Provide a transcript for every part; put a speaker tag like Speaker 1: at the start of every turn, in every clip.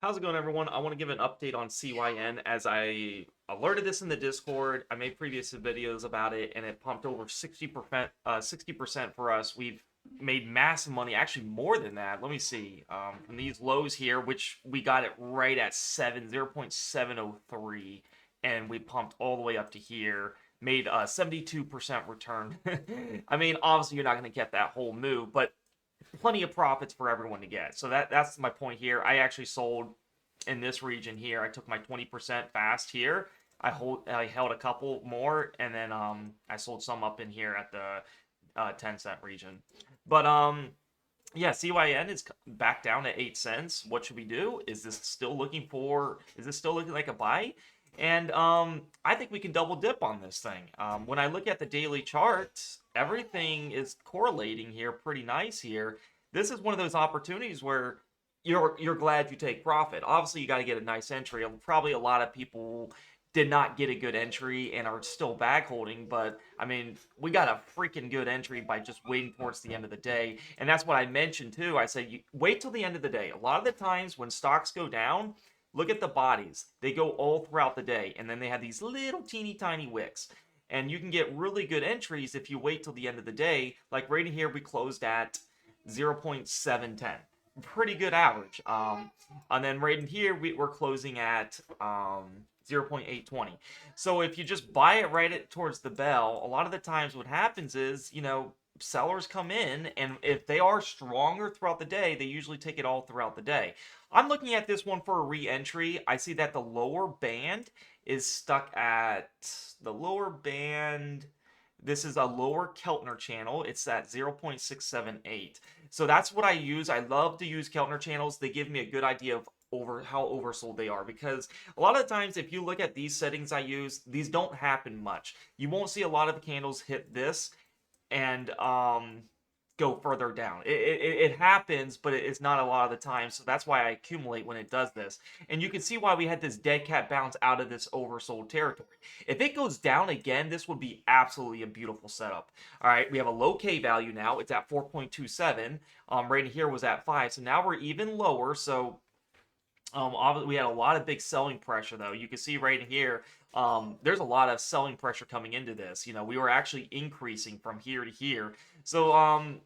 Speaker 1: How's it going, everyone? I want to give an update on CYN as I alerted this in the Discord. I made previous videos about it, and it pumped over 60%, 60% for us. We've made massive money, actually more than that. Let me see. From these lows here, which we got it right at 0.703, and we pumped all the way up to here. Made a 72% return. I mean, obviously, you're not going to get that whole move, but plenty of profits for everyone to get. So that's my point here. I actually sold in this region here. I took my 20% fast here. I held a couple more, and then I sold some up in here at the 10-cent region. But yeah, CYN is back down at 8 cents. What should we do? Is this still looking like a buy? And I think we can double dip on this thing. When I look at the daily charts, everything is correlating here pretty nice here. This is one of those opportunities where you're glad you take profit. Obviously, you got to get a nice entry. Probably a lot of people did not get a good entry and are still bag holding, but I mean, we got a freaking good entry by just waiting towards the end of the day. And that's what I mentioned too. I said, you wait till the end of the day. A lot of the times when stocks go down, look at the bodies. They go all throughout the day, and then they have these little teeny tiny wicks. And you can get really good entries if you wait till the end of the day. Like right in here, we closed at 0.710. Pretty good average. And then right in here, we're closing at 0.820. So if you just buy it towards the bell, a lot of the times what happens is, sellers come in, and if they are stronger throughout the day, they usually take it all throughout the day. I'm looking at this one for a re-entry. I see that the lower band is stuck at the lower band. This is a lower Keltner channel. It's at 0.678. So that's what I use. I love to use Keltner channels. They give me a good idea of how oversold they are, because a lot of the times if you look at these settings I use, these don't happen much. You won't see a lot of the candles hit this and go further down. It happens, but it's not a lot of the time. So that's why I accumulate when it does this. And you can see why we had this dead cat bounce out of this oversold territory. If it goes down again, this would be absolutely a beautiful setup. All right, we have a low K value now. It's at 4.27. Right here was at 5. So now we're even lower. So obviously, we had a lot of big selling pressure, though. You can see right here, there's a lot of selling pressure coming into this. We were actually increasing from here to here. So,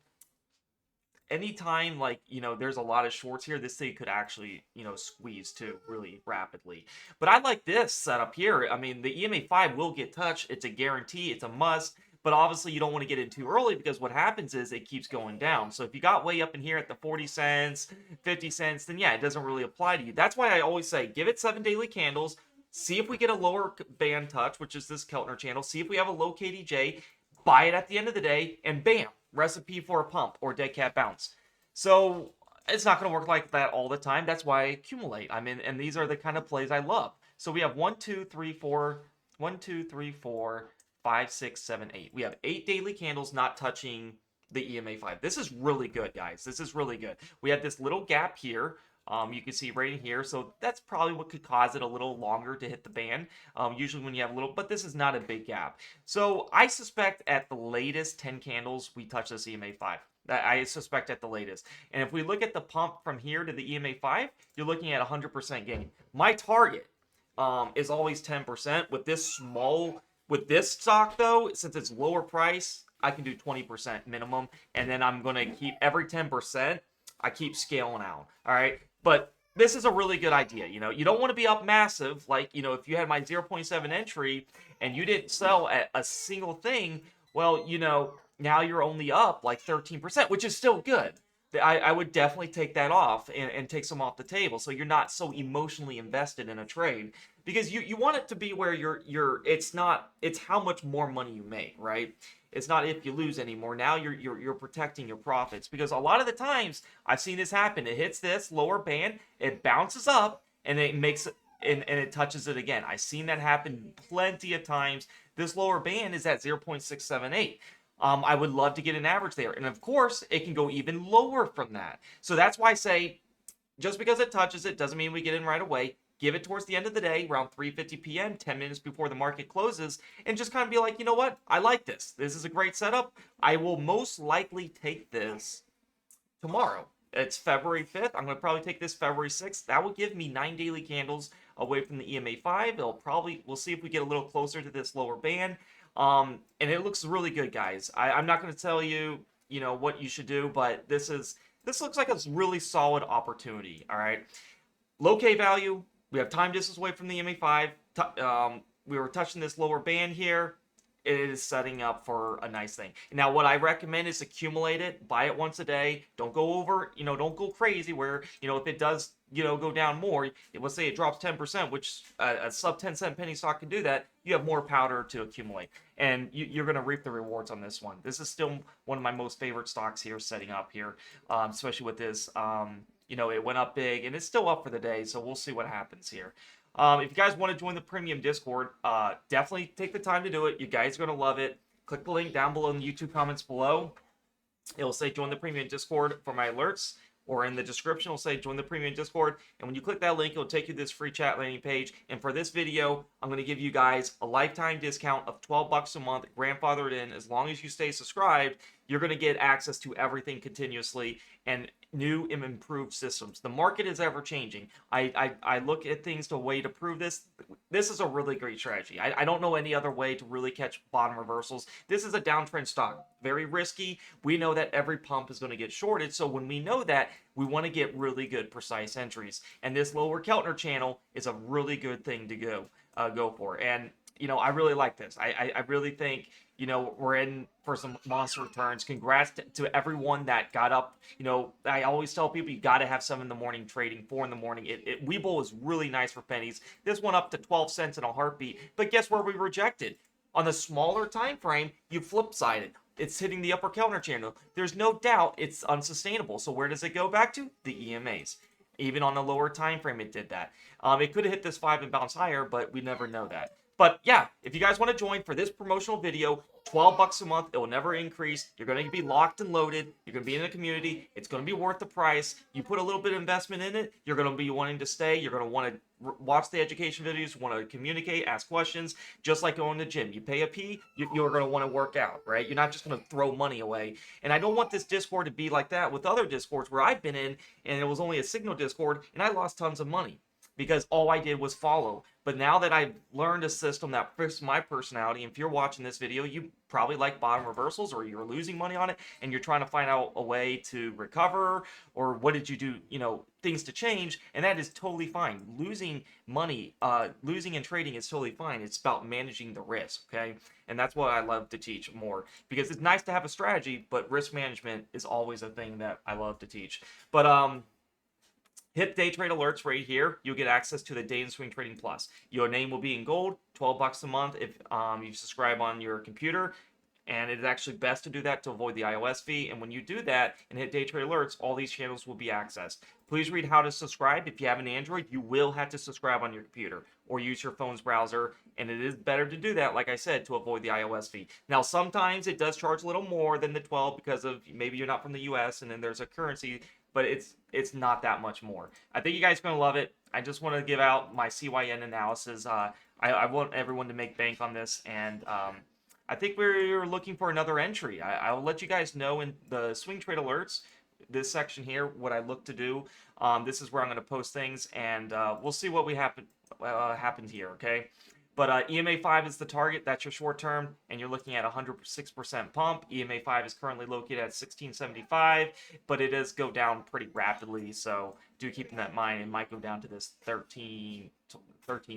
Speaker 1: anytime, like, there's a lot of shorts here, this thing could actually, squeeze too really rapidly. But I like this setup here. I mean, the EMA 5 will get touched. It's a guarantee. It's a must. But obviously, you don't want to get in too early, because what happens is it keeps going down. So if you got way up in here at the 40 cents, 50 cents, then yeah, it doesn't really apply to you. That's why I always say give it 7 daily candles. See if we get a lower band touch, which is this Keltner channel. See if we have a low KDJ. Buy it at the end of the day, and bam, recipe for a pump or dead cat bounce. So it's not going to work like that all the time. That's why I accumulate. I mean, and these are the kind of plays I love. So we have 1, 2, 3, 4, 1, 2, 3, 4, 5, 6, 7, 8. We have 8 daily candles not touching the EMA 5. This is really good, guys. This is really good. We have this little gap here. You can see right in here. So that's probably what could cause it a little longer to hit the band. Usually when you have a little, but this is not a big gap. So I suspect at the latest 10 candles, we touch this EMA 5. I suspect at the latest. And if we look at the pump from here to the EMA 5, you're looking at 100% gain. My target is always 10%. With this stock, though, since it's lower price, I can do 20% minimum. And then I'm going to keep every 10%, I keep scaling out. All right. But this is a really good idea. You don't want to be up massive. Like, if you had my 0.7 entry and you didn't sell at a single thing, well, now you're only up like 13%, which is still good. I would definitely take that off and take some off the table, so you're not so emotionally invested in a trade, because you want it to be where it's how much more money you make, right? It's not if you lose anymore. Now you're protecting your profits, because a lot of the times I've seen this happen. It hits this lower band, it bounces up, and it makes it and it touches it again. I've seen that happen plenty of times. This lower band is at 0.678. I would love to get an average there. And of course, it can go even lower from that. So that's why I say, just because it touches it doesn't mean we get in right away. Give it towards the end of the day, around 3:50 p.m., 10 minutes before the market closes, and just kind of be like, you know what? I like this. This is a great setup. I will most likely take this tomorrow. It's February 5th. I'm going to probably take this February 6th. That will give me 9 daily candles away from the EMA 5. We'll see if we get a little closer to this lower band. And it looks really good, guys. I'm not going to tell you, what you should do, but this looks like a really solid opportunity. All right. Low K value. We have time distance away from the EMA 5. We were touching this lower band here. It is setting up for a nice thing. Now, what I recommend is accumulate it, buy it once a day. Don't go over, don't go crazy where, if it does, go down more, let's say it drops 10%, which a sub 10-cent penny stock can do that, you have more powder to accumulate. And you're going to reap the rewards on this one. This is still one of my most favorite stocks here setting up here, especially with this. It went up big and it's still up for the day, so we'll see what happens here. If you guys want to join the premium Discord, definitely take the time to do it. You guys are going to love it. Click the link down below in the YouTube comments below. It'll say join the premium Discord for my alerts, or in the description it'll say join the premium Discord. And when you click that link, it'll take you to this free chat landing page. And for this video, I'm going to give you guys a lifetime discount of $12 a month, grandfathered in. As long as you stay subscribed, you're going to get access to everything continuously and new and improved systems. The market is ever changing. I look at things to a way to prove this. This is a really great strategy. I don't know any other way to really catch bottom reversals. This is a downtrend stock. Very risky. We know that every pump is going to get shorted. So when we know that, we want to get really good precise entries. And this lower Keltner channel is a really good thing to go for. And I really like this. I really think, we're in for some monster returns. Congrats to everyone that got up. I always tell people you got to have 7 in the morning trading, 4 in the morning. Webull is really nice for pennies. This went up to 12 cents in a heartbeat. But guess where we rejected? On the smaller time frame, you flip-sided. It's hitting the upper Keltner channel. There's no doubt it's unsustainable. So where does it go back to? The EMAs. Even on the lower time frame, it did that. It could have hit this 5 and bounced higher, but we never know that. But yeah, if you guys want to join for this promotional video, $12 a month, it will never increase. You're going to be locked and loaded. You're going to be in a community. It's going to be worth the price. You put a little bit of investment in it, you're going to be wanting to stay. You're going to want to watch the education videos, want to communicate, ask questions, just like going to the gym. You pay a fee, you're going to want to work out, right? You're not just going to throw money away. And I don't want this Discord to be like that with other Discords where I've been in, and it was only a signal Discord, and I lost tons of money because all I did was follow. But now that I've learned a system that fits my personality, and if you're watching this video, you probably like bottom reversals or you're losing money on it and you're trying to find out a way to recover, or what did you do, things to change, and that is totally fine. Losing money, losing in trading is totally fine. It's about managing the risk, okay? And that's what I love to teach more, because it's nice to have a strategy, but risk management is always a thing that I love to teach. But hit day trade alerts right here. You'll get access to the Day and Swing Trading Plus. Your name will be in gold, $12 a month if you subscribe on your computer. And it is actually best to do that to avoid the iOS fee. And when you do that and hit day trade alerts, all these channels will be accessed. Please read how to subscribe. If you have an Android, you will have to subscribe on your computer or use your phone's browser. And it is better to do that, like I said, to avoid the iOS fee. Now, sometimes it does charge a little more than the 12 because of maybe you're not from the US and then there's a currency, but it's not that much more. I think you guys are going to love it. I just want to give out my CYN analysis. I want everyone to make bank on this, and I think we're looking for another entry. I'll let you guys know in the swing trade alerts, this section here, what I look to do. This is where I'm going to post things, and we'll see what happened here, okay? But EMA 5 is the target. That's your short term, and you're looking at 106% pump. EMA 5 is currently located at 1675, but it does go down pretty rapidly, so do keep that in mind. It might go down to this 13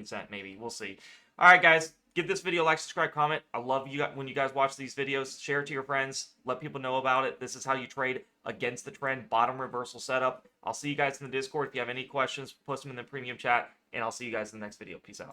Speaker 1: cent maybe. We'll see. All right, guys. Give this video a like, subscribe, comment. I love you when you guys watch these videos. Share it to your friends. Let people know about it. This is how you trade against the trend, bottom reversal setup. I'll see you guys in the Discord. If you have any questions, post them in the premium chat, and I'll see you guys in the next video. Peace out.